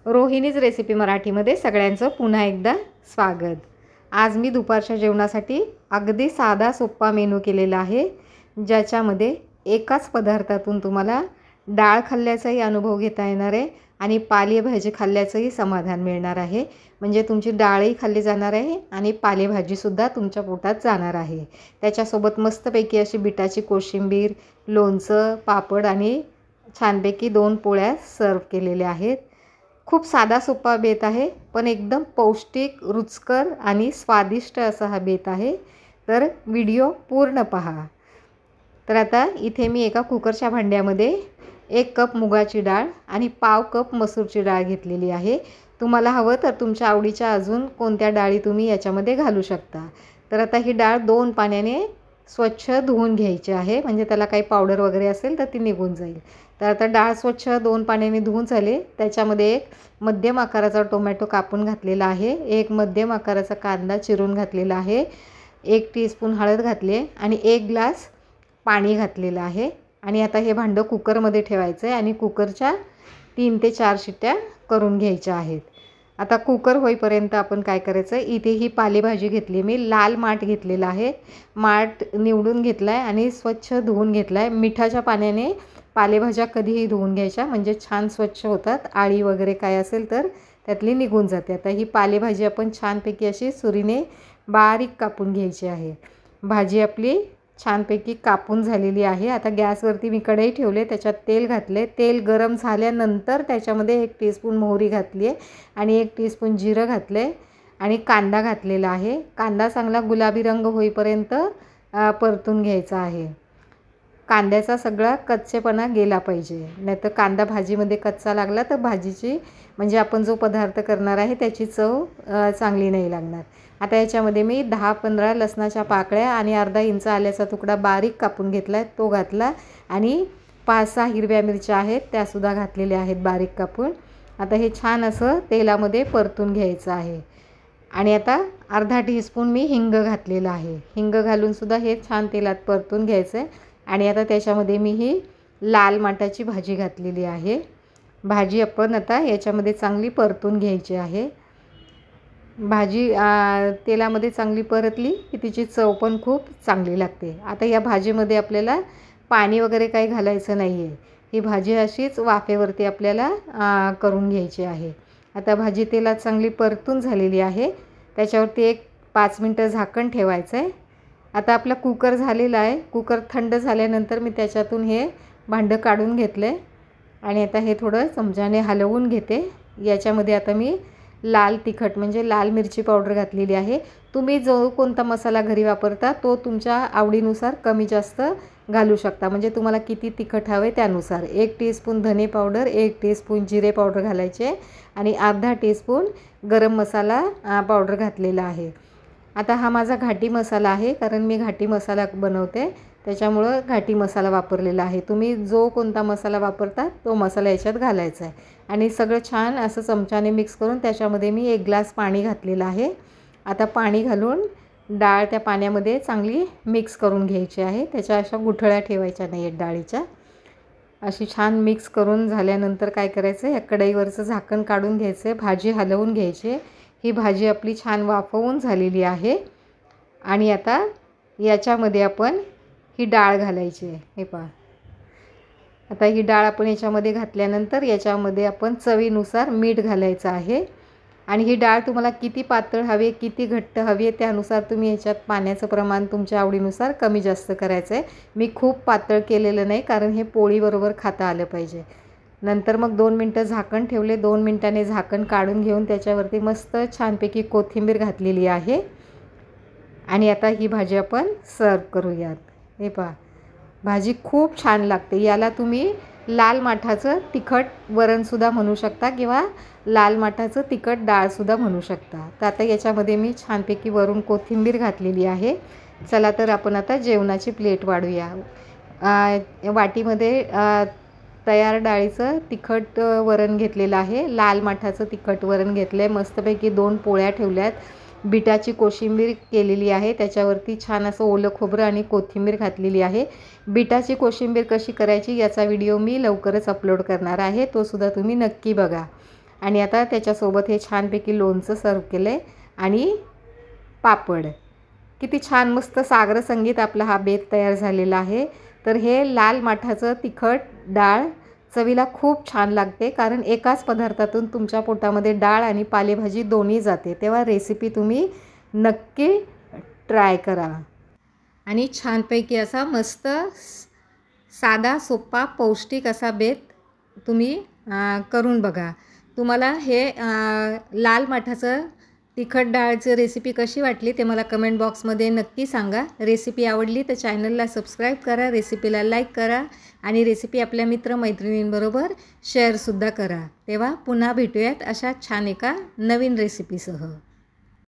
Rohini's recipe मराठीमध्ये सगळ्यांचं पुन्हा एकदा स्वागत। आज मी दुपारच्या जेवणासाठी अगदी साधा सोपा मेनू केलेला आहे, ज्याच्यामध्ये एकाच पदार्थातून तुम्हाला डाळ खाल्ल्याचाही अनुभव घेता येणार आहे आणि पालेभाजी खाल्ल्याचंही समाधान मिळणार आहे। म्हणजे तुमची डाळही खाल्ली जाणार आहे आणि पालेभाजीसुद्धा तुमच्या पोटात जाणार आहे। त्याच्यासोबत मस्तपैकी अशी बिटाची कोशिंबीर, लोणचं, पापड आणि छानपैकी 2 पोळ्या सर्व केलेल्या आहेत। खूप साधा सोपा बेत आहे, पण एकदम पौष्टिक, रुचकर आणि स्वादिष्ट असा हा बेत आहे। तर व्हिडिओ पूर्ण पहा। तर आता इथे मी एका कुकरच्या भांड्यामध्ये 1 कप मुगाची डाळ आणि पाव कप मसूरची डाळ घेतलेली आहे। तुम्हाला हवं तर तुमच्या आवडीच्या अजून कोणत्या डाळी तुम्ही याच्यामध्ये घालू शकता। तर आता ही डाळ 2 पाण्याने स्वच्छ धुवून घ्यायची आहे, म्हणजे त्याला काही पावडर वगैरे असेल तर ती निघून जाईल। तर आता डाळ स्वच्छ 2 पाण्याने धुवून झाले। त्याच्यामध्ये एक मध्यम आकाराचा टोमॅटो कापून घातलेला आहे, एक मध्यम आकाराचा कांदा चिरून घातलेला आहे, 1 टीस्पून हळद घातली आणि 1 ग्लास पाणी घातलेलं आहे। आणि आता हे भांडं कुकरमध्ये ठेवायचं आहे आणि कुकरच्या 3 ते 4 शिट्ट्या करून घ्यायच्या आहेत। आता कुकर होईपर्यंत आपण काय करायचं, इथे ही पालेभाजी घेतली, मी लाल माठ घेतलेला आहे। माठ निवडून घेतला आहे आणि स्वच्छ धुवून घेतला आहे। मिठाच्या पाण्याने पालेभाज्या कधीही धुवून घ्यायच्या, म्हणजे छान स्वच्छ होतात, आळी वगैरे काय असेल तर त्यातली निघून जाते। आता ही पालेभाजी आपण छानपैकी अशी सुरीने बारीक कापून घ्यायची आहे। भाजी आपली छानपैकी कापून झालेली आहे। आता गॅसवरती मी कढई ठेवले, त्याच्यात तेल घातले। तेल गरम झाल्यानंतर त्याच्यामध्ये 1 टीस्पून मोहरी घातली आहे आणि 1 टीस्पून जिरं घातले आणि कांदा घातलेला आहे। कांदा चांगला गुलाबी रंग होईपर्यंत परतून घ्यायचा आहे। कांद्याचा सगळा कच्चेपणा गेला पाहिजे, नाहीतर कांदा भाजीमध्ये कच्चा लागला तर भाजीची म्हणजे आपण जो पदार्थ करणार आहे त्याची चव चांगली नाही लागणार। आता याच्यामध्ये मी 10-15 लसणाच्या पाकळ्या आणि अर्धा इंच आल्याचा तुकडा बारीक कापून घेतला आहे, तो घातला आणि 5-6 हिरव्या मिरच्या आहेत, त्यासुद्धा घातलेल्या आहेत बारीक कापून। आता हे छान असं तेलामध्ये परतून घ्यायचं आहे। आणि आता अर्धा टीस्पून मी हिंग घातलेला आहे, हिंग घालूनसुद्धा हे छान तेलात परतून घ्यायचं आहे। आणि आता त्याच्यामध्ये मी ही लाल माठाची भाजी घातलेली आहे। भाजी आपण आता याच्यामध्ये चांगली परतून घ्यायची आहे। भाजी तेलामध्ये चांगली परतली की तिची चव पण खूप चांगली लागते। आता या भाजीमध्ये आपल्याला पाणी वगैरे काही घालायचं नाही आहे, ही भाजी अशीच वाफेवरती आपल्याला करून घ्यायची आहे। आता भाजी तेलात चांगली परतून झालेली आहे, त्याच्यावरती एक 5 मिनटं झाकण ठेवायचं आहे। आता आपला कुकर झालेला आहे। कुकर थंड झाल्यानंतर मी त्याच्यातून हे भांडं काढून घेतलं आहे आणि आता हे थोडं चमच्याने हलवून घेते। याच्यामध्ये आता मी लाल तिखट म्हणजे लाल मिरची पावडर घातलेली आहे। तुम्ही जो कोणता मसाला घरी वापरता तो तुमच्या आवडीनुसार कमी जास्त घालू शकता, म्हणजे तुम्हाला किती तिखट हवे त्यानुसार। 1 टीस्पून धने पावडर, 1 टीस्पून जिरे पावडर घालायचे आणि अर्धा टीस्पून गरम मसाला पावडर घातलेला आहे। आता हा माझा घाटी मसाला आहे, कारण मी घाटी मसाला बनवते, त्याच्यामुळं घाटी मसाला वापरलेला आहे। तुम्ही जो कोणता मसाला वापरता तो मसाला याच्यात घालायचा आहे आणि सगळं छान असं चमच्याने मिक्स करून त्याच्यामध्ये मी 1 ग्लास पाणी घातलेलं आहे। आता पाणी घालून डाळ त्या पाण्यामध्ये चांगली मिक्स करून घ्यायची आहे। त्याच्या अशा गुठळ्या ठेवायच्या नाही आहेत डाळीच्या। अशी छान मिक्स करून झाल्यानंतर काय करायचं, या कढईवरचं झाकण काढून घ्यायचं आहे, भाजी हलवून घ्यायची। ही भाजी आपली छान वाफवून झालेली आहे आणि आता याच्यामध्ये आपण ही डाळ घालायची आहे। हे पहा, आता ही डाळ आपण याच्यामध्ये घातल्यानंतर याच्यामध्ये आपण चवीनुसार मीठ घालायचं आहे आणि ही डाळ तुम्हाला किती पातळ हवी, किती घट्ट हवी आहे त्यानुसार तुम्ही याच्यात पाण्याचं प्रमाण तुमच्या आवडीनुसार कमी जास्त करायचं आहे। मी खूप पातळ केलेलं नाही, कारण हे पोळीबरोबर खाता आलं पाहिजे। नंतर मग 2 मिनटं झाकण ठेवले, 2 मिनटाने झाकण काढून घेऊन त्याच्यावरती मस्त छानपैकी कोथिंबीर घातलेली आहे आणि आता ही भाजी आपण सर्व करूयात। हे पहा, भाजी खूप छान लागते। याला तुम्ही लाल माठाचं तिखट वरणसुद्धा म्हणू शकता किंवा लाल माठाचं तिखट डाळसुद्धा म्हणू शकता। तर आता याच्यामध्ये मी छानपैकी वरून कोथिंबीर घातलेली आहे। चला तर आपण आता जेवणाची प्लेट वाढूया। वाटीमध्ये तयार डाळीचं तिखट वरण घेतलेलं आहे, लाल माठाचं तिखट वरण घेतलं आहे, मस्तपैकी 2 पोळ्या ठेवल्यात, बिटाची कोशिंबीर केलेली आहे, त्याच्यावरती छान असं ओलं खोबरं आणि कोथिंबीर घातलेली आहे। बिटाची कोशिंबीर कशी करायची याचा व्हिडिओ मी लवकरच अपलोड करणार आहे, तो सुद्धा तुम्ही नक्की बघा। आणि आता त्याच्यासोबत हे छानपैकी लोणचं सर्व केलं आहे आणि पापड. किती छान मस्त सागर संगीत आपला हा बेत तयार झालेला आहे. तर हे लाल माठाचं तिखट डाळ चवीला खूप छान लागते, कारण एकाच पदार्थातून तुमच्या पोटामध्ये डाळ आणि पालेभाजी दोन्ही जाते. तेव्हा रेसिपी तुम्ही नक्की ट्राय करा. आणि छानपैकी असा मस्त साधा सोपा पौष्टिक असा बेत तुम्ही करून बघा. तुम्हाला हे लाल माठाचं तिखट डाळची रेसिपी कशी वाटली ते मला कमेंट बॉक्समध्ये नक्की सांगा. रेसिपी आवडली तर चॅनलला सबस्क्राईब करा, रेसिपीला लाईक करा आणि रेसिपी आपल्या मित्रमैत्रिणींबरोबर शेअरसुद्धा करा. तेव्हा पुन्हा भेटूयात अशा छान एका नवीन रेसिपीसह.